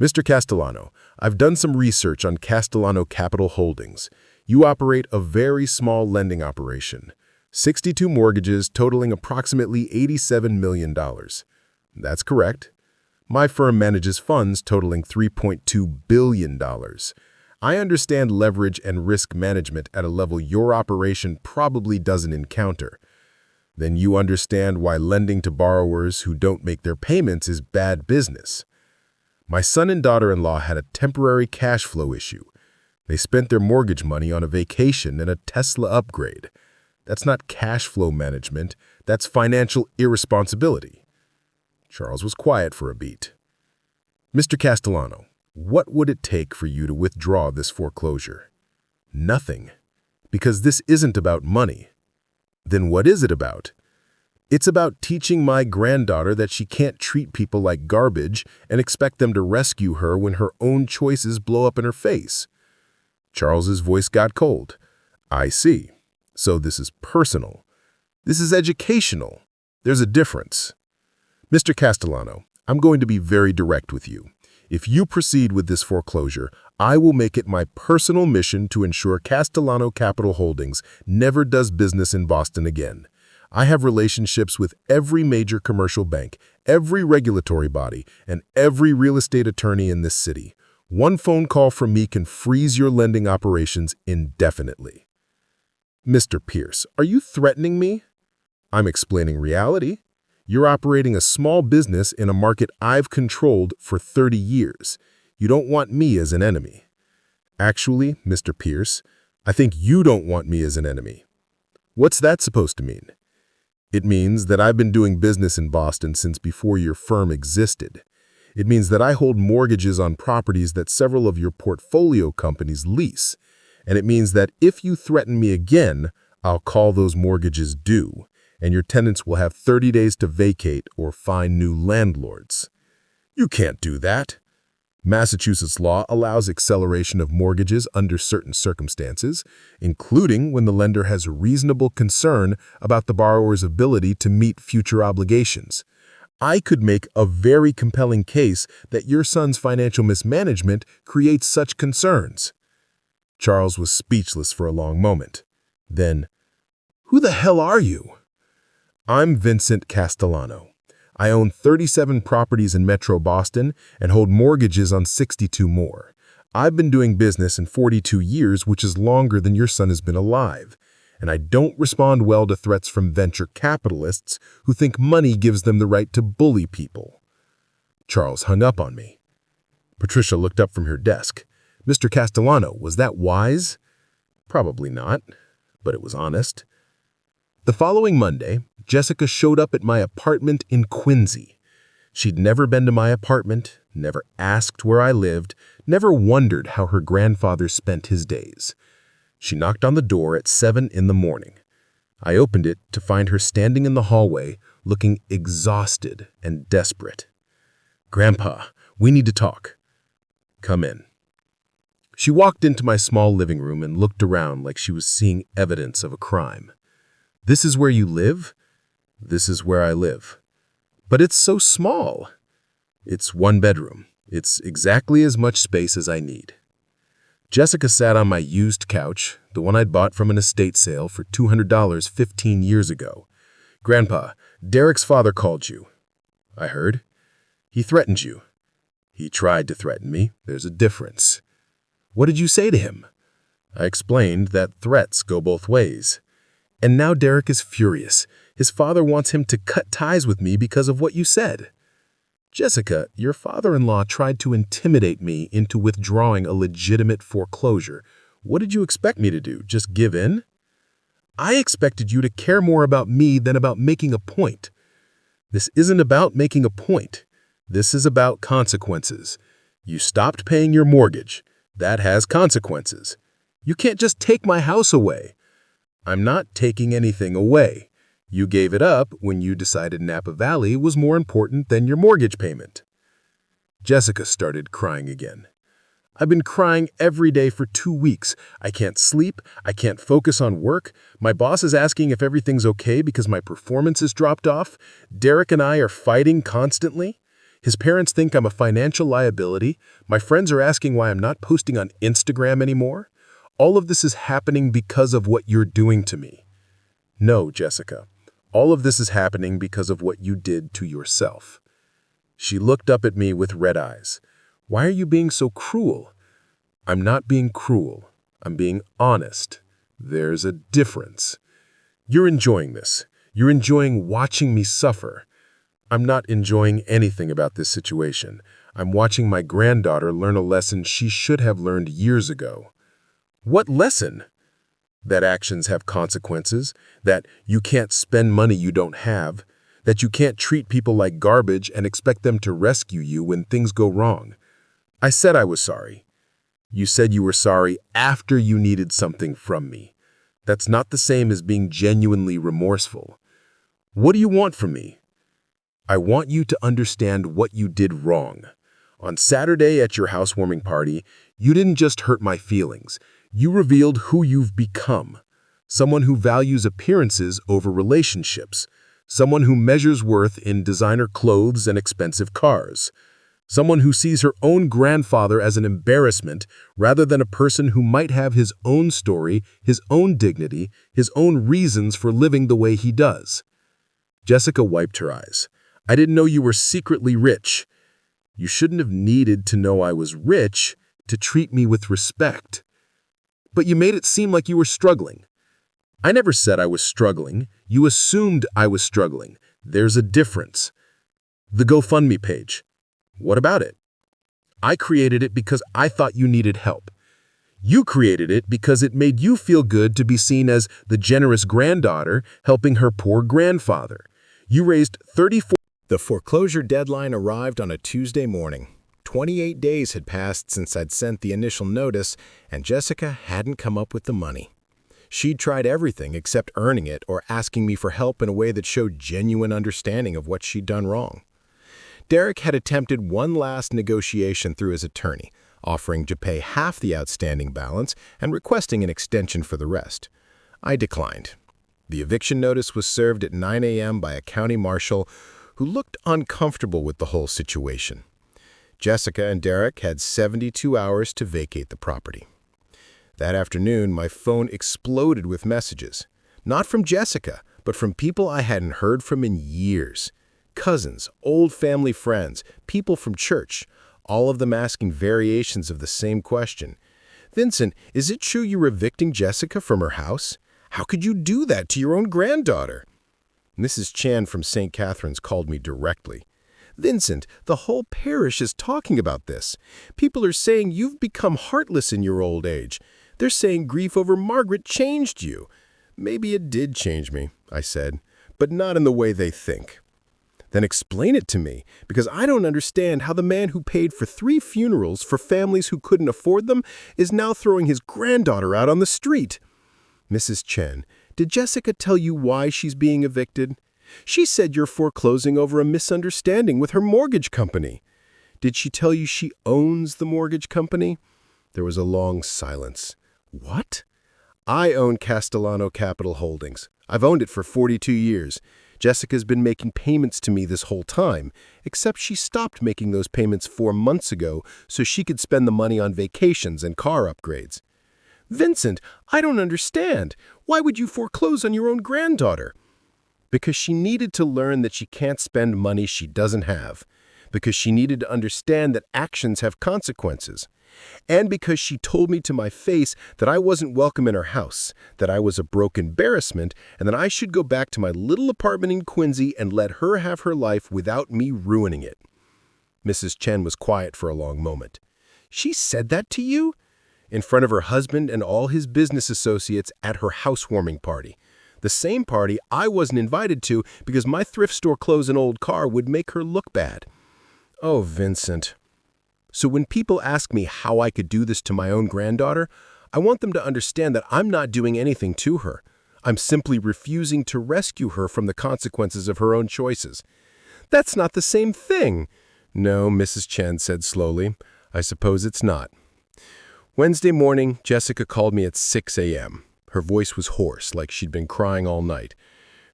Mr. Castellano, I've done some research on Castellano Capital Holdings. You operate a very small lending operation. 62 mortgages totaling approximately $87 million. That's correct. My firm manages funds totaling $3.2 billion. I understand leverage and risk management at a level your operation probably doesn't encounter. Then you understand why lending to borrowers who don't make their payments is bad business. My son and daughter-in-law had a temporary cash flow issue. They spent their mortgage money on a vacation and a Tesla upgrade. That's not cash flow management, that's financial irresponsibility. Charles was quiet for a beat. Mr. Castellano, what would it take for you to withdraw this foreclosure? Nothing. Because this isn't about money. Then what is it about? It's about teaching my granddaughter that she can't treat people like garbage and expect them to rescue her when her own choices blow up in her face. Charles's voice got cold. I see. So this is personal. This is educational. There's a difference. Mr. Castellano, I'm going to be very direct with you. If you proceed with this foreclosure, I will make it my personal mission to ensure Castellano Capital Holdings never does business in Boston again. I have relationships with every major commercial bank, every regulatory body, and every real estate attorney in this city. One phone call from me can freeze your lending operations indefinitely. Mr. Pierce, are you threatening me? I'm explaining reality. You're operating a small business in a market I've controlled for 30 years. You don't want me as an enemy. Actually, Mr. Pierce, I think you don't want me as an enemy. What's that supposed to mean? It means that I've been doing business in Boston since before your firm existed. It means that I hold mortgages on properties that several of your portfolio companies lease. And it means that if you threaten me again, I'll call those mortgages due, and your tenants will have 30 days to vacate or find new landlords. You can't do that. Massachusetts law allows acceleration of mortgages under certain circumstances, including when the lender has reasonable concern about the borrower's ability to meet future obligations. I could make a very compelling case that your son's financial mismanagement creates such concerns. Charles was speechless for a long moment. Then, who the hell are you? I'm Vincent Castellano. I own 37 properties in Metro Boston and hold mortgages on 62 more. I've been doing business in 42 years, which is longer than your son has been alive. And I don't respond well to threats from venture capitalists who think money gives them the right to bully people. Charles hung up on me. Patricia looked up from her desk. Mr. Castellano, was that wise? Probably not, but it was honest. The following Monday, Jessica showed up at my apartment in Quincy. She'd never been to my apartment, never asked where I lived, never wondered how her grandfather spent his days. She knocked on the door at 7 in the morning. I opened it to find her standing in the hallway, looking exhausted and desperate. "Grandpa, we need to talk." "Come in." She walked into my small living room and looked around like she was seeing evidence of a crime. "This is where you live?" "This is where I live." "But it's so small." "It's one bedroom. It's exactly as much space as I need." Jessica sat on my used couch, the one I'd bought from an estate sale for $200 15 years ago. "Grandpa, Derek's father called you." "I heard." "He threatened you." "He tried to threaten me. There's a difference." "What did you say to him?" "I explained that threats go both ways." "And now Derek is furious. His father wants him to cut ties with me because of what you said." "Jessica, your father-in-law tried to intimidate me into withdrawing a legitimate foreclosure. What did you expect me to do, just give in?" "I expected you to care more about me than about making a point." "This isn't about making a point. This is about consequences. You stopped paying your mortgage. That has consequences. You can't just take my house away." "I'm not taking anything away. You gave it up when you decided Napa Valley was more important than your mortgage payment." Jessica started crying again. "I've been crying every day for 2 weeks. I can't sleep. I can't focus on work. My boss is asking if everything's okay because my performance has dropped off. Derek and I are fighting constantly. His parents think I'm a financial liability. My friends are asking why I'm not posting on Instagram anymore. All of this is happening because of what you're doing to me." "No, Jessica. All of this is happening because of what you did to yourself." She looked up at me with red eyes. "Why are you being so cruel?" "I'm not being cruel. I'm being honest. There's a difference. You're enjoying this. You're enjoying watching me suffer. I'm not enjoying anything about this situation. I'm watching my granddaughter learn a lesson she should have learned years ago." "What lesson?" "That actions have consequences, that you can't spend money you don't have, that you can't treat people like garbage and expect them to rescue you when things go wrong." "I said I was sorry." "You said you were sorry after you needed something from me. That's not the same as being genuinely remorseful." "What do you want from me?" "I want you to understand what you did wrong. On Saturday at your housewarming party, you didn't just hurt my feelings. You revealed who you've become. Someone who values appearances over relationships. Someone who measures worth in designer clothes and expensive cars. Someone who sees her own grandfather as an embarrassment rather than a person who might have his own story, his own dignity, his own reasons for living the way he does." Jessica wiped her eyes. "I didn't know you were secretly rich." "You shouldn't have needed to know I was rich to treat me with respect." "But you made it seem like you were struggling." "I never said I was struggling. You assumed I was struggling. There's a difference." "The GoFundMe page. What about it?" "I created it because I thought you needed help. You created it because it made you feel good to be seen as the generous granddaughter helping her poor grandfather. You raised 34. The foreclosure deadline arrived on a Tuesday morning. 28 days had passed since I'd sent the initial notice, and Jessica hadn't come up with the money. She'd tried everything except earning it or asking me for help in a way that showed genuine understanding of what she'd done wrong. Derek had attempted one last negotiation through his attorney, offering to pay half the outstanding balance and requesting an extension for the rest. I declined. The eviction notice was served at 9 a.m. by a county marshal who looked uncomfortable with the whole situation. Jessica and Derek had 72 hours to vacate the property. That afternoon, my phone exploded with messages. Not from Jessica, but from people I hadn't heard from in years. Cousins, old family friends, people from church, all of them asking variations of the same question. "Vincent, is it true you're evicting Jessica from her house? How could you do that to your own granddaughter?" Mrs. Chan from St. Catherine's called me directly. "Vincent, the whole parish is talking about this. People are saying you've become heartless in your old age. They're saying grief over Margaret changed you." "Maybe it did change me," I said, "but not in the way they think." "Then explain it to me, because I don't understand how the man who paid for 3 funerals for families who couldn't afford them is now throwing his granddaughter out on the street." "Mrs. Chen, did Jessica tell you why she's being evicted?" She said you're foreclosing over a misunderstanding with her mortgage company. Did she tell you she owns the mortgage company? There was a long silence. What? I own Castellano Capital Holdings. I've owned it for 42 years. Jessica's been making payments to me this whole time, except she stopped making those payments 4 months ago so she could spend the money on vacations and car upgrades. Vincent, I don't understand. Why would you foreclose on your own granddaughter? Because she needed to learn that she can't spend money she doesn't have. Because she needed to understand that actions have consequences. And because she told me to my face that I wasn't welcome in her house, that I was a broke embarrassment, and that I should go back to my little apartment in Quincy and let her have her life without me ruining it. Mrs. Chen was quiet for a long moment. She said that to you? In front of her husband and all his business associates at her housewarming party. The same party I wasn't invited to because my thrift store clothes and old car would make her look bad. Oh, Vincent. So when people ask me how I could do this to my own granddaughter, I want them to understand that I'm not doing anything to her. I'm simply refusing to rescue her from the consequences of her own choices. That's not the same thing. No, Mrs. Chen said slowly. I suppose it's not. Wednesday morning, Jessica called me at 6 a.m. Her voice was hoarse, like she'd been crying all night.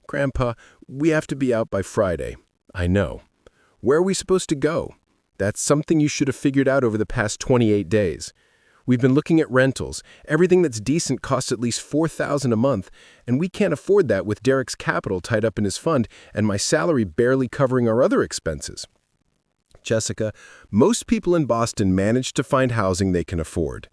Grandpa, we have to be out by Friday. I know. Where are we supposed to go? That's something you should have figured out over the past 28 days. We've been looking at rentals. Everything that's decent costs at least $4,000 a month, and we can't afford that with Derek's capital tied up in his fund and my salary barely covering our other expenses. Jessica, most people in Boston manage to find housing they can afford.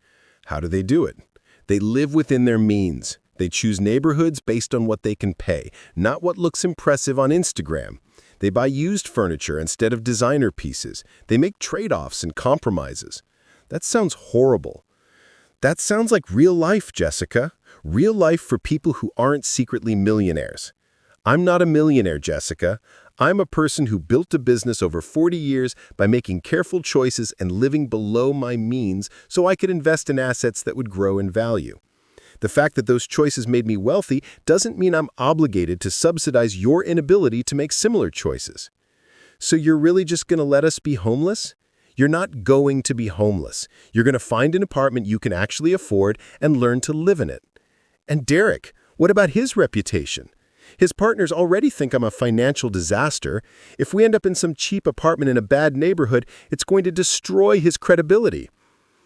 How do they do it? They live within their means. They choose neighborhoods based on what they can pay, not what looks impressive on Instagram. They buy used furniture instead of designer pieces. They make trade-offs and compromises. That sounds horrible. That sounds like real life, Jessica. Real life for people who aren't secretly millionaires. I'm not a millionaire, Jessica. I'm a person who built a business over 40 years by making careful choices and living below my means so I could invest in assets that would grow in value. The fact that those choices made me wealthy doesn't mean I'm obligated to subsidize your inability to make similar choices. So you're really just going to let us be homeless? You're not going to be homeless. You're going to find an apartment you can actually afford and learn to live in it. And Derek, what about his reputation? His partners already think I'm a financial disaster. If we end up in some cheap apartment in a bad neighborhood, it's going to destroy his credibility.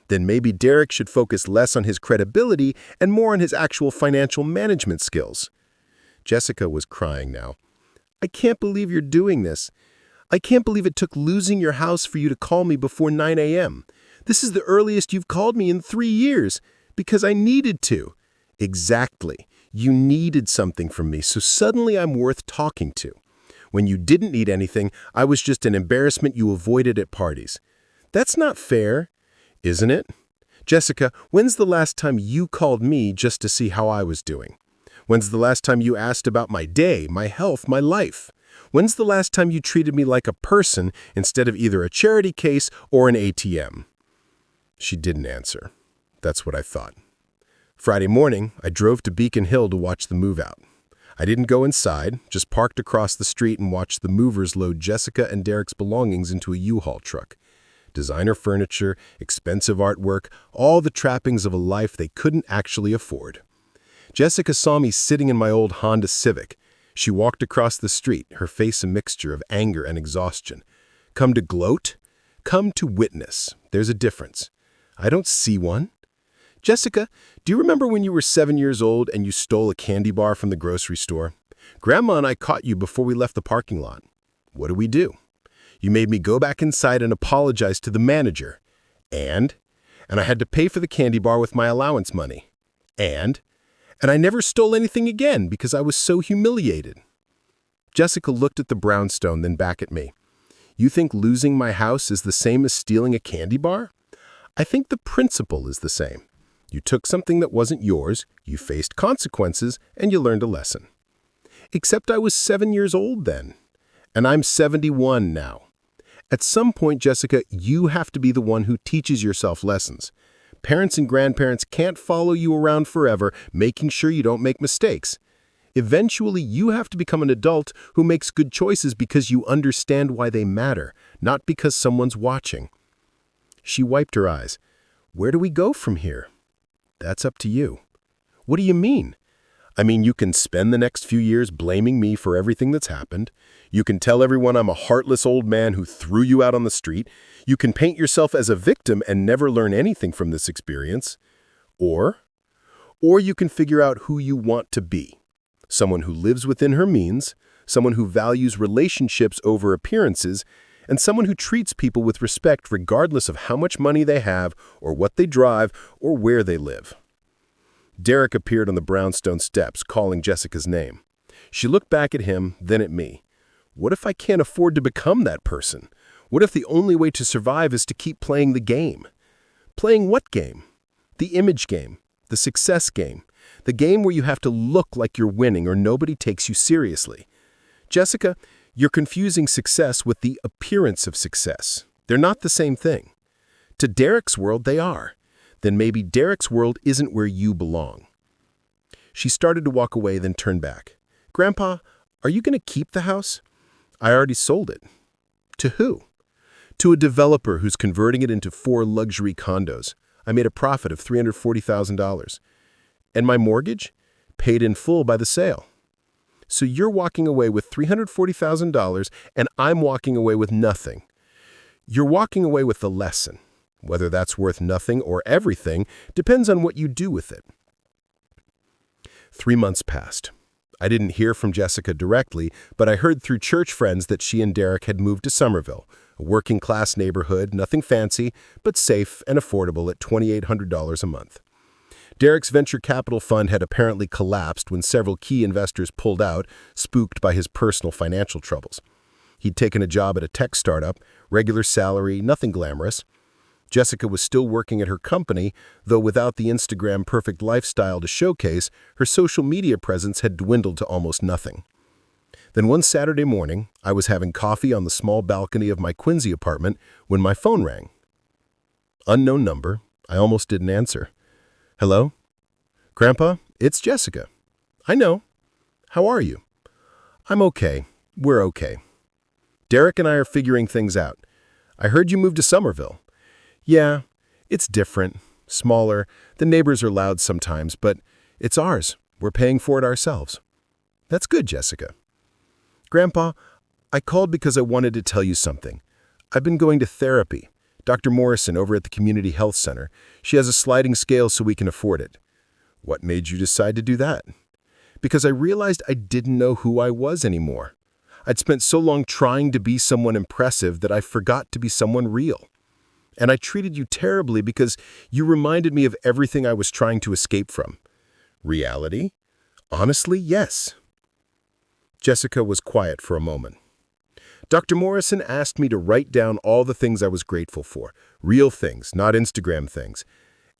Then maybe Derek should focus less on his credibility and more on his actual financial management skills. Jessica was crying now. I can't believe you're doing this. I can't believe it took losing your house for you to call me before 9 a.m. This is the earliest you've called me in 3 years, because I needed to. Exactly. You needed something from me, so suddenly I'm worth talking to. When you didn't need anything, I was just an embarrassment you avoided at parties. That's not fair, isn't it? Jessica, when's the last time you called me just to see how I was doing? When's the last time you asked about my day, my health, my life? When's the last time you treated me like a person instead of either a charity case or an ATM? She didn't answer. That's what I thought. Friday morning, I drove to Beacon Hill to watch the move-out. I didn't go inside, just parked across the street and watched the movers load Jessica and Derek's belongings into a U-Haul truck. Designer furniture, expensive artwork, all the trappings of a life they couldn't actually afford. Jessica saw me sitting in my old Honda Civic. She walked across the street, her face a mixture of anger and exhaustion. Come to gloat? Come to witness. There's a difference. I don't see one. Jessica, do you remember when you were 7 years old and you stole a candy bar from the grocery store? Grandma and I caught you before we left the parking lot. What do? You made me go back inside and apologize to the manager. And I had to pay for the candy bar with my allowance money. And I never stole anything again because I was so humiliated. Jessica looked at the brownstone, then back at me. You think losing my house is the same as stealing a candy bar? I think the principle is the same. You took something that wasn't yours, you faced consequences, and you learned a lesson. Except I was 7 years old then, and I'm 71 now. At some point, Jessica, you have to be the one who teaches yourself lessons. Parents and grandparents can't follow you around forever, making sure you don't make mistakes. Eventually, you have to become an adult who makes good choices because you understand why they matter, not because someone's watching. She wiped her eyes. Where do we go from here? That's up to you. What do you mean? I mean, you can spend the next few years blaming me for everything that's happened. You can tell everyone I'm a heartless old man who threw you out on the street. You can paint yourself as a victim and never learn anything from this experience. Or you can figure out who you want to be. Someone who lives within her means, someone who values relationships over appearances, and someone who treats people with respect regardless of how much money they have or what they drive or where they live. Derek appeared on the brownstone steps, calling Jessica's name. She looked back at him, then at me. What if I can't afford to become that person? What if the only way to survive is to keep playing the game? Playing what game? The image game, the success game, the game where you have to look like you're winning or nobody takes you seriously. Jessica, you're confusing success with the appearance of success. They're not the same thing. To Derek's world, they are. Then maybe Derek's world isn't where you belong. She started to walk away, then turned back. Grandpa, are you going to keep the house? I already sold it. To who? To a developer who's converting it into 4 luxury condos. I made a profit of $340,000. And my mortgage? Paid in full by the sale. So you're walking away with $340,000 and I'm walking away with nothing. You're walking away with the lesson. Whether that's worth nothing or everything depends on what you do with it. 3 months passed. I didn't hear from Jessica directly, but I heard through church friends that she and Derek had moved to Somerville, a working-class neighborhood, nothing fancy, but safe and affordable at $2,800 a month. Derek's venture capital fund had apparently collapsed when several key investors pulled out, spooked by his personal financial troubles. He'd taken a job at a tech startup, regular salary, nothing glamorous. Jessica was still working at her company, though without the Instagram perfect lifestyle to showcase, her social media presence had dwindled to almost nothing. Then one Saturday morning, I was having coffee on the small balcony of my Quincy apartment when my phone rang. Unknown number. I almost didn't answer. Hello? Grandpa, it's Jessica. I know. How are you? I'm okay. We're okay. Derek and I are figuring things out. I heard you moved to Somerville. Yeah, it's different, smaller. The neighbors are loud sometimes, but it's ours. We're paying for it ourselves. That's good, Jessica. Grandpa, I called because I wanted to tell you something. I've been going to therapy. Dr. Morrison over at the Community Health Center. She has a sliding scale so we can afford it. What made you decide to do that? Because I realized I didn't know who I was anymore. I'd spent so long trying to be someone impressive that I forgot to be someone real. And I treated you terribly because you reminded me of everything I was trying to escape from. Reality? Honestly, yes. Jessica was quiet for a moment. Dr. Morrison asked me to write down all the things I was grateful for. Real things, not Instagram things.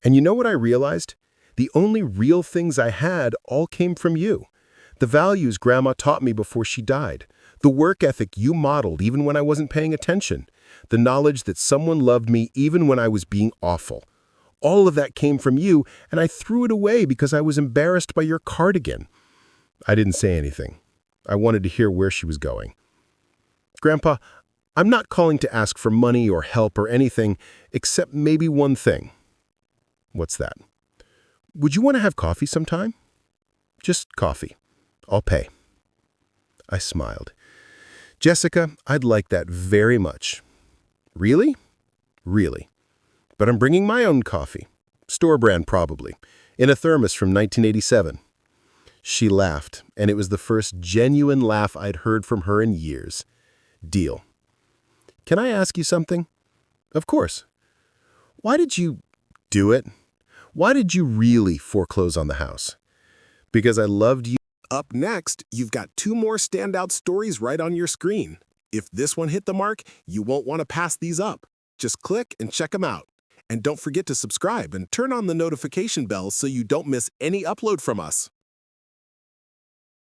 And you know what I realized? The only real things I had all came from you. The values Grandma taught me before she died. The work ethic you modeled even when I wasn't paying attention. The knowledge that someone loved me even when I was being awful. All of that came from you, and I threw it away because I was embarrassed by your cardigan. I didn't say anything. I wanted to hear where she was going. Grandpa, I'm not calling to ask for money or help or anything, except maybe one thing. What's that? Would you want to have coffee sometime? Just coffee. I'll pay. I smiled. Jessica, I'd like that very much. Really? Really. But I'm bringing my own coffee. Store brand, probably. In a thermos from 1987. She laughed, and it was the first genuine laugh I'd heard from her in years. Deal. Can I ask you something? Of course. Why did you do it? Why did you really foreclose on the house? Because I loved you. Up next, you've got 2 more standout stories right on your screen. If this one hit the mark, you won't want to pass these up. Just click and check them out. And don't forget to subscribe and turn on the notification bell so you don't miss any upload from us.